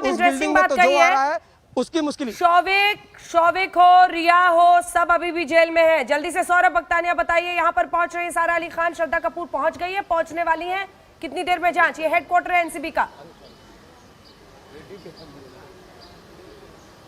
बहुत इंटरेस्टिंग बात कही है उसकी मुश्किल। शौविक हो, रिया हो, सब अभी भी जेल में है। जल्दी से सौरभ बख्तानिया बताइए, यहाँ पर पहुंच रही है सारा अली खान, श्रद्धा कपूर पहुंच गई है, पहुंचने वाली है, कितनी देर में जांच? ये हेडक्वार्टर है एनसीबी का।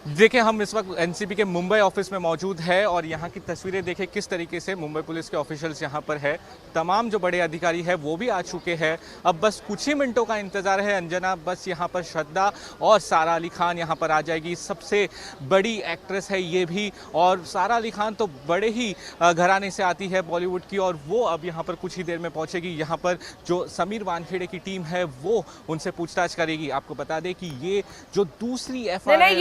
देखिए, हम इस वक्त एनसीबी के मुंबई ऑफिस में मौजूद है और यहाँ की तस्वीरें देखें किस तरीके से मुंबई पुलिस के ऑफिशियल्स यहाँ पर है। तमाम जो बड़े अधिकारी है वो भी आ चुके हैं। अब बस कुछ ही मिनटों का इंतजार है अंजना, बस यहाँ पर श्रद्धा और सारा अली खान यहाँ पर आ जाएगी। सबसे बड़ी एक्ट्रेस है ये भी, और सारा अली खान तो बड़े ही घराने से आती है बॉलीवुड की, और वो अब यहाँ पर कुछ ही देर में पहुँचेगी। यहाँ पर जो समीर वानखेड़े की टीम है वो उनसे पूछताछ करेगी। आपको बता दें कि ये जो दूसरी FIR है,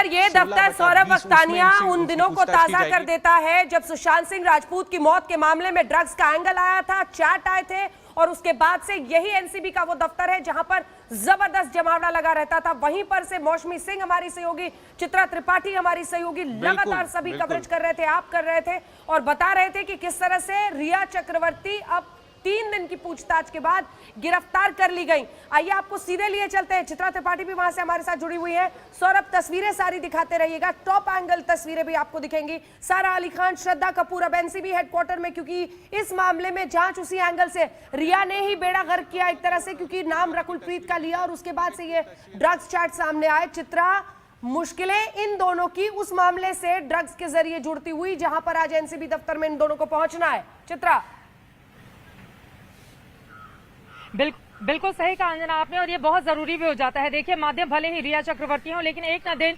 ये दफ्तर सौरभ बख्तानिया उन दिनों को ताजा कर देता है जब सुशांत सिंह राजपूत की मौत के मामले में ड्रग्स का एंगल आया था, चैट आए थे, और उसके बाद से यही एनसीबी का वो दफ्तर है जहां पर जबरदस्त जमावड़ा लगा रहता था। वहीं पर से मौसमी सिंह हमारी सहयोगी, चित्रा त्रिपाठी हमारी सहयोगी, लगातार सभी कवरेज कर रहे थे, आप कर रहे थे और बता रहे थे कि किस तरह से रिया चक्रवर्ती अब 3 दिन की पूछताछ के बाद गिरफ्तार कर ली गई। आइए आपको सीधे लिए चलते हैं, चित्रा त्रिपाठी भी वहां से हमारे साथ जुड़ी हुई है। सौरभ, तस्वीरें सारी दिखाते रहिएगा, टॉप एंगल तस्वीरें भी आपको दिखेंगी। सारा अली खान, श्रद्धा कपूर अब एनसीबी हेडक्वार्टर में, क्योंकि इस मामले में जांच उसी एंगल से, रिया ने ही बेड़ा गर्क किया एक तरह से, क्योंकि नाम रकुलप्रीत का लिया और उसके बाद से ये ड्रग्स चैट सामने आए। चित्रा, मुश्किलें इन दोनों की उस मामले से ड्रग्स के जरिए जुड़ती हुई जहां पर आज एनसीबी दफ्तर में इन दोनों को पहुंचना है। चित्रा। बिल्कुल सही कहा अंजना आपने, और ये बहुत जरूरी भी हो जाता है। देखिए, माध्यम भले ही रिया चक्रवर्ती हो, लेकिन एक न दिन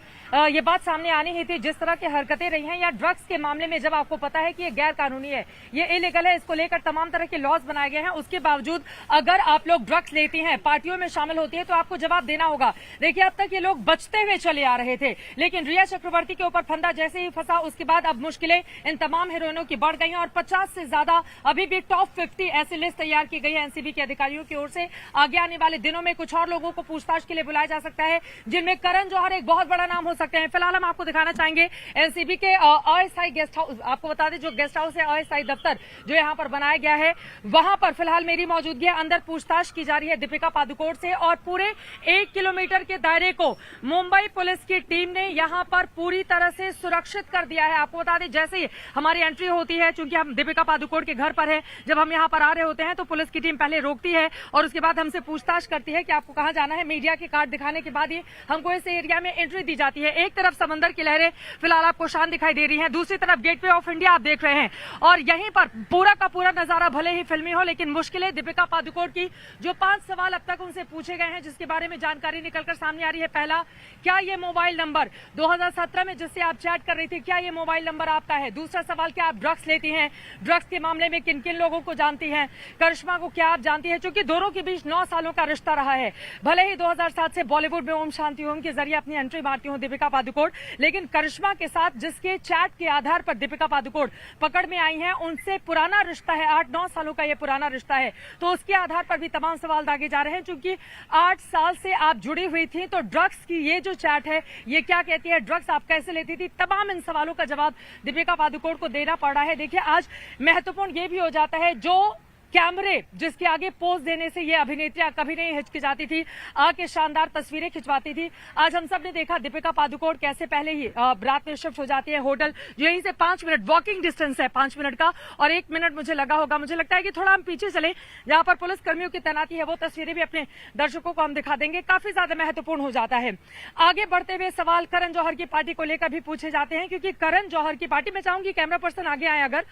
ये बात सामने आनी ही थी, जिस तरह की हरकतें रही हैं या ड्रग्स के मामले में जब आपको पता है कि ये गैर कानूनी है, ये इलीगल है, इसको लेकर तमाम तरह के लॉज बनाए गए हैं, उसके बावजूद अगर आप लोग ड्रग्स लेती हैं, पार्टियों में शामिल होती है, तो आपको जवाब देना होगा। देखिए, अब तक ये लोग बचते हुए चले आ रहे थे, लेकिन रिया चक्रवर्ती के ऊपर फंदा जैसे ही फंसा, उसके बाद अब मुश्किलें इन तमाम हीरोइनों की बढ़ गई और 50 से ज्यादा अभी भी टॉप 50 ऐसी लिस्ट तैयार की गई है एनसीबी के अधिकारियों की ओर से। आगे आने वाले दिनों में कुछ और लोगों को पूछताछ के लिए बुलाया जा सकता है, जिनमें करण जौहर एक बहुत बड़ा नाम हो सकते हैं। फिलहाल हम आपको दिखाना चाहेंगे एनसीबी के अस्थायी गेस्ट हाउस। आपको बता दें, जो गेस्ट हाउस है, अस्थायी दफ्तर जो यहां पर बनाया गया है, वहां पर फिलहाल मेरी मौजूदगी है। अंदर पूछताछ की जा रही है दीपिका पादुकोण से, और पूरे 1 किलोमीटर के दायरे को मुंबई पुलिस की टीम ने यहां पर पूरी तरह से सुरक्षित कर दिया है। आपको बता दें, जैसे ही हमारी एंट्री होती है, चूंकि हम दीपिका पादुकोण के घर पर है, जब हम यहां पर आ रहे होते हैं तो पुलिस की टीम पहले रोकती है और उसके बाद हमसे पूछताछ करती है कि आपको कहां जाना है। मीडिया के कार्ड दिखाने के बाद ही हमको इस एरिया में एंट्री दी जाती है। एक तरफ समंदर की लहरें फिलहाल आपको शांत दिखाई दे रही हैं, दूसरी तरफ गेटवे ऑफ इंडिया आप देख रहे हैं, और यहीं पर पूरा का पूरा नजारा भले ही फिल्मी हो, लेकिन मुश्किलें दीपिका पादुकोण की, जो 5 सवाल अब तक उनसे पूछे गए हैं, जिसके बारे में जानकारी निकलकर सामने आ रही है। पहला, क्या ये मोबाइल नंबर 2017 में जिससे आप चैट कर रही थी, क्या ये मोबाइल नंबर आपका है? दूसरा सवाल, क्या आप ड्रग्स लेती हैं? ड्रग्स के मामले में किन किन लोगों को जानती हैं? करिश्मा को क्या आप जानती हैं? क्योंकि दोनों के बीच 9 सालों का रिश्ता रहा है। भले ही 2007 से बॉलीवुड में ओम शांति ओम के जरिए अपनी एंट्री मारती हूं दीपिका पादुकोण, लेकिन करिश्मा के साथ जिसके चैट के आधार पर दीपिका पादुकोण पकड़ में आई हैं, उनसे पुराना रिश्ता है, 8-9 सालों का ये पुराना रिश्ता है। तो उसके आधार पर भी तमाम सवाल दागे जा रहे हैं। चूंकि 8 साल से आप जुड़ी हुई थी, तो ड्रग्स की ये जो चैट है, ये क्या कहती है, ड्रग्स आप कैसे लेती थी, तमाम इन सवालों का जवाब दीपिका पादुकोण को देना पड़ रहा है। देखिए, आज महत्वपूर्ण ये भी हो जाता है, जो कैमरे जिसके आगे पोज देने से ये अभिनेत्रियां कभी नहीं हिचकिचाती थी, आके शानदार तस्वीरें खिंचवाती थी। आज हम सब ने देखा दीपिका पादुकोण कैसे पहले ही रात में शिफ्ट हो जाती है होटल, जो यहीं से 5 मिनट वॉकिंग डिस्टेंस है, 5 मिनट का, और 1 मिनट मुझे लगा होगा। मुझे लगता है कि थोड़ा हम पीछे चले, जहां पर पुलिस कर्मियों की तैनाती है, वो तस्वीरें भी अपने दर्शकों को हम दिखा देंगे। काफी ज्यादा महत्वपूर्ण हो जाता है। आगे बढ़ते हुए सवाल करण जौहर की पार्टी को लेकर भी पूछे जाते हैं, क्योंकि करण जौहर की पार्टी, मैं चाहूंगी कैमरा पर्सन आगे आए, अगर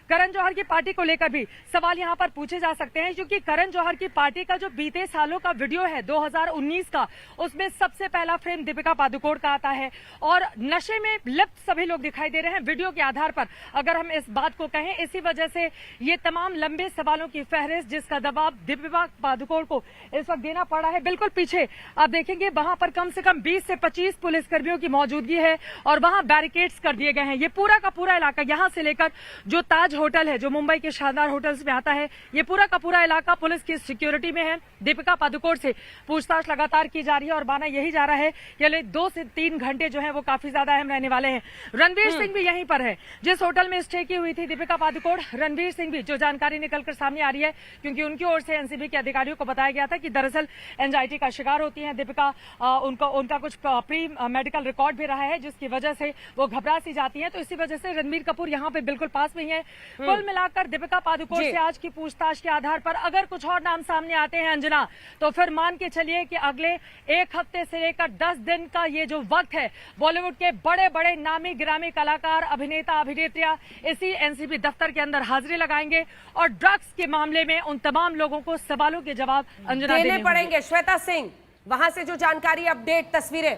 करण जौहर की पार्टी को लेकर भी सवाल यहां पर पूछे जा सकते हैं, क्योंकि करण जौहर की पार्टी का जो बीते सालों का वीडियो है 2019 का, उसमें सबसे पहला फ्रेम दीपिका पादुकोण का आता है, और नशे में लिप्त सभी लोग दिखाई दे रहे हैं वीडियो के आधार पर। अगर हम इस बात को कहें, इसी वजह से ये तमाम लंबे सवालों की फहरिस्त, जिसका दबाव दीपिका पादुकोण को इस वक्त देना पड़ा है। बिल्कुल पीछे आप देखेंगे, वहां पर कम से कम 20 से 25 पुलिसकर्मियों की मौजूदगी है, और वहां बैरिकेड्स कर दिए गए हैं। ये पूरा का पूरा इलाका, यहां से लेकर जो ताज ताज होटल है जो मुंबई के शानदार होटल्स में आता है, ये पूरा का पूरा इलाका पुलिस की सिक्योरिटी में है। दीपिका पादुकोण से पूछताछ लगातार की जा रही है और माना यही जा रहा है कि अगले 2 से 3 घंटे जो है वो काफी ज्यादा अहम रहने वाले हैं। रणवीर सिंह भी यहीं पर है जिस होटल में स्टे की हुई थी दीपिका पादुकोण। रणवीर सिंह भी, जो जानकारी निकलकर सामने आ रही है, क्योंकि उनकी ओर से एनसीबी के अधिकारियों को बताया गया था कि दरअसल एंजाइटी का शिकार होती है दीपिका, उनका कुछ प्री मेडिकल रिकॉर्ड भी रहा है जिसकी वजह से वो घबरा सी जाती है, तो इसी वजह से रणबीर कपूर यहाँ पे बिल्कुल पास में ही है। कुल मिलाकर दीपिका पादुकोण से आज की पूछताछ के आधार पर अगर कुछ और नाम सामने आते हैं अंजना, तो फिर मान के चलिए कि अगले 1 हफ्ते से लेकर 10 दिन का ये जो वक्त है, बॉलीवुड के बड़े बड़े नामी गिरामी कलाकार, अभिनेता, अभिनेत्रियां इसी एनसीबी दफ्तर के अंदर हाजिरी लगाएंगे और ड्रग्स के मामले में उन तमाम लोगों को सवालों के जवाब अंजना देने पड़ेंगे। श्वेता सिंह, वहां से जो जानकारी, अपडेट, तस्वीरें।